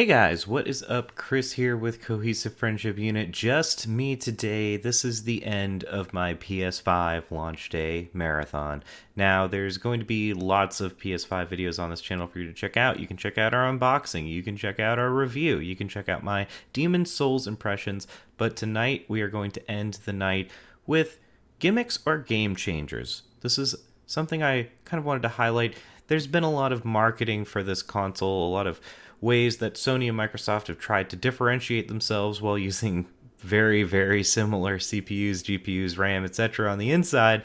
Hey guys, what is up? Chris here with Cohesive Friendship Unit. Just me today. This is the end of my PS5 launch day marathon. Now, there's going to be lots of PS5 videos on this channel for you to check out. You can check out our unboxing, you can check out our review, you can check out my Demon Souls impressions, but tonight we are going to end the night with gimmicks or game changers. This is something I kind of wanted to highlight. There's been a lot of marketing for this console, a lot of ways that Sony and Microsoft have tried to differentiate themselves while using very, very similar CPUs, GPUs, RAM, etc. on the inside.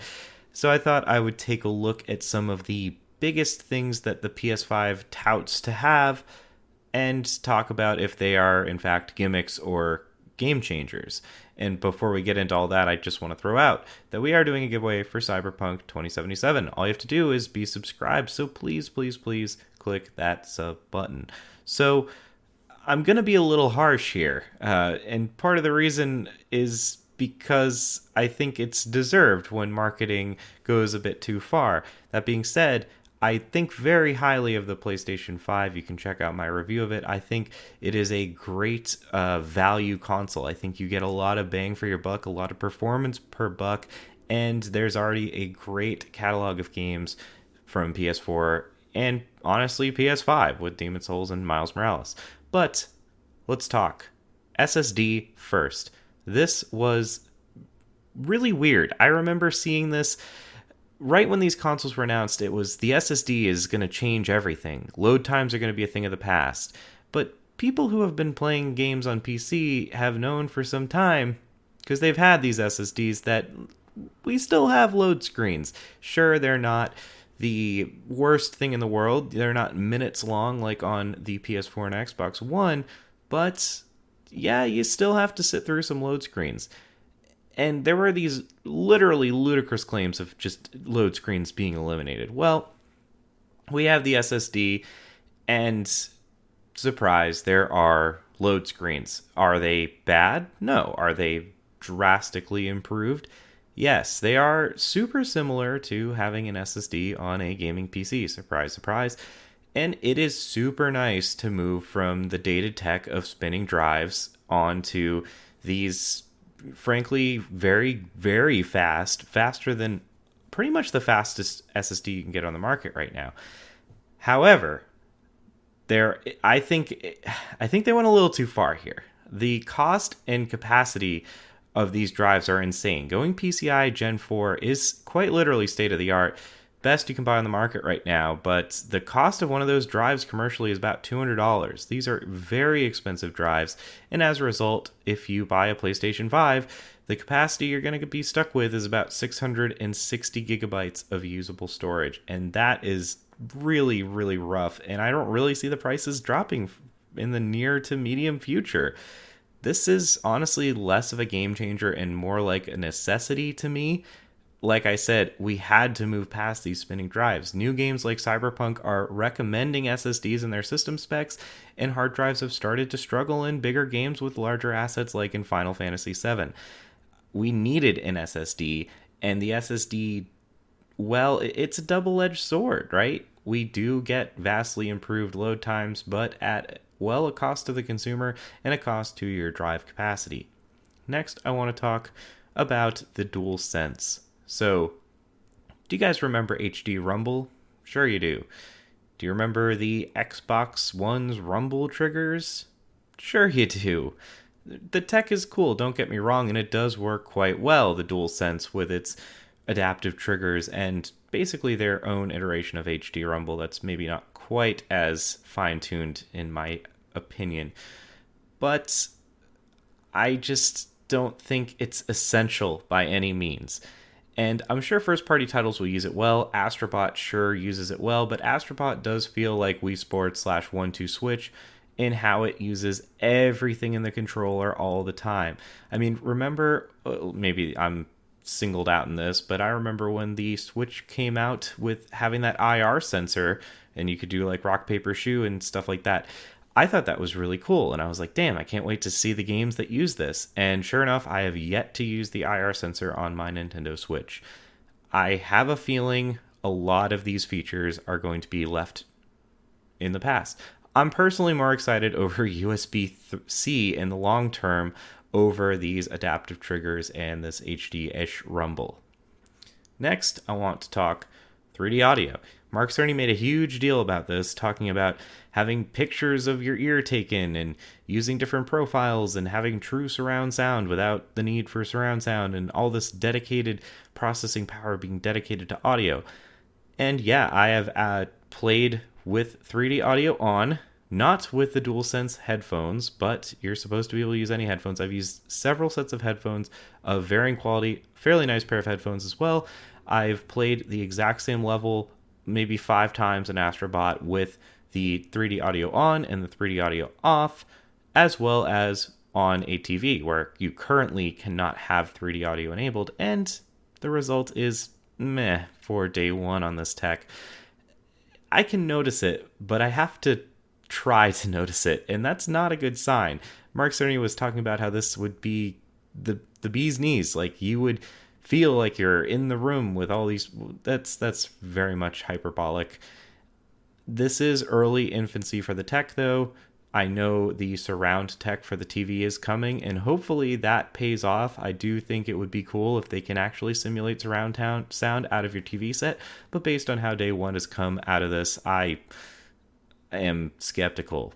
So I thought I would take a look at some of the biggest things that the PS5 touts to have and talk about if they are, in fact, gimmicks or game changers. And before we get into all that, I just want to throw out that we are doing a giveaway for Cyberpunk 2077. All you have to do is be subscribed, so please, please, please click that sub button. So I'm going to be a little harsh here, and part of the reason is because I think it's deserved when marketing goes a bit too far. That being said, I think very highly of the PlayStation 5. You can check out my review of it. I think it is a great value console. I think you get a lot of bang for your buck, a lot of performance per buck, and there's already a great catalog of games from PS4 and honestly PS5 with Demon Souls and Miles Morales. But let's talk SSD first. This was really weird. I remember seeing this right when these consoles were announced. It was the SSD is going to change everything. Load times are going to be a thing of the past. But people who have been playing games on PC have known for some time, because they've had these SSDs, that we still have load screens. Sure, they're not the worst thing in the world. They're not minutes long like on the PS4 and Xbox One, but yeah, you still have to sit through some load screens. And there were these literally ludicrous claims of just load screens being eliminated. Well, we have the SSD, and surprise, there are load screens. Are they bad? No. Are they drastically improved? Yes, they are super similar to having an SSD on a gaming PC. Surprise, surprise. And it is super nice to move from the dated tech of spinning drives onto these, frankly, very, very faster than pretty much the fastest SSD you can get on the market right now. However, I think they went a little too far here. The cost and capacity of these drives are insane. Going PCI Gen 4 is quite literally state of the art. Best you can buy on the market right now, but the cost of one of those drives commercially is about $200. These are very expensive drives, and as a result, if you buy a PlayStation 5, the capacity you're going to be stuck with is about 660 gigabytes of usable storage, and that is really, really rough, and I don't really see the prices dropping in the near to medium future. This is honestly less of a game changer and more like a necessity to me. Like I said, we had to move past these spinning drives. New games like Cyberpunk are recommending SSDs in their system specs, and hard drives have started to struggle in bigger games with larger assets like in Final Fantasy VII. We needed an SSD, and the SSD, well, it's a double-edged sword, right? We do get vastly improved load times, but at a cost to the consumer and a cost to your drive capacity. Next, I want to talk about the DualSense. So, do you guys remember HD Rumble? Sure you do. Do you remember the Xbox One's Rumble triggers? Sure you do. The tech is cool, don't get me wrong, and it does work quite well, the DualSense, with its adaptive triggers and basically their own iteration of HD Rumble that's maybe not quite as fine-tuned in my opinion. But I just don't think it's essential by any means. And I'm sure first-party titles will use it well. Astrobot sure uses it well, but Astrobot does feel like Wii Sports / 1-2 Switch in how it uses everything in the controller all the time. I mean, remember, maybe I'm singled out in this, but I remember when the Switch came out with having that IR sensor, and you could do like rock, paper, shoe and stuff like that. I thought that was really cool, and I was like, damn, I can't wait to see the games that use this. And sure enough, I have yet to use the IR sensor on my Nintendo Switch. I have a feeling a lot of these features are going to be left in the past. I'm personally more excited over USB-C in the long term over these adaptive triggers and this HD-ish rumble. Next, I want to talk 3D audio. Mark Cerny made a huge deal about this, talking about having pictures of your ear taken and using different profiles and having true surround sound without the need for surround sound and all this dedicated processing power being dedicated to audio. And yeah, I have played with 3D audio on, not with the DualSense headphones, but you're supposed to be able to use any headphones. I've used several sets of headphones of varying quality, fairly nice pair of headphones as well. I've played the exact same level maybe 5 times in Astrobot with the 3D audio on and the 3D audio off, as well as on a TV where you currently cannot have 3D audio enabled, and the result is meh for day one on this tech. I can notice it, but I have to try to notice it, and that's not a good sign. Mark Cerny was talking about how this would be the bee's knees, like you would feel like you're in the room with all these. That's very much hyperbolic. This is early infancy for the tech, though. I know the surround tech for the TV is coming, and hopefully that pays off. I do think it would be cool if they can actually simulate surround sound out of your TV set, but based on how day one has come out of this, I am skeptical.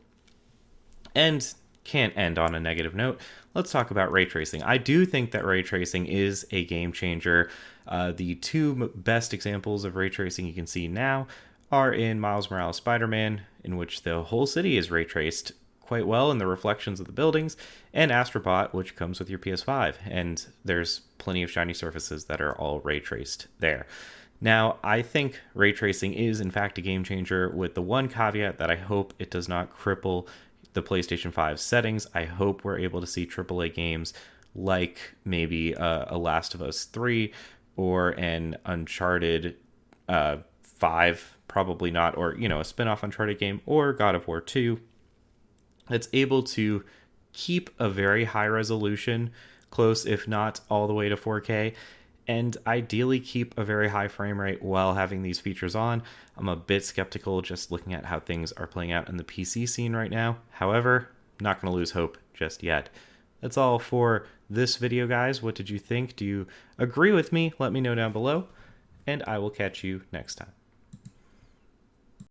And can't end on a negative note. Let's talk about ray tracing. I do think that ray tracing is a game changer. The two best examples of ray tracing you can see now are in Miles Morales Spider-Man, in which the whole city is ray traced quite well in the reflections of the buildings, and Astrobot, which comes with your PS5, and there's plenty of shiny surfaces that are all ray traced there. Now, I think ray tracing is in fact a game changer, with the one caveat that I hope it does not cripple the PlayStation 5 settings. I hope we're able to see AAA games like maybe a Last of Us 3 or an Uncharted 5, probably not, or a spin-off Uncharted game, or God of War 2, that's able to keep a very high resolution, close if not all the way to 4K, and ideally keep a very high frame rate while having these features on. I'm a bit skeptical just looking at how things are playing out in the PC scene right now. However, not going to lose hope just yet. That's all for this video, guys. What did you think? Do you agree with me? Let me know down below, and I will catch you next time.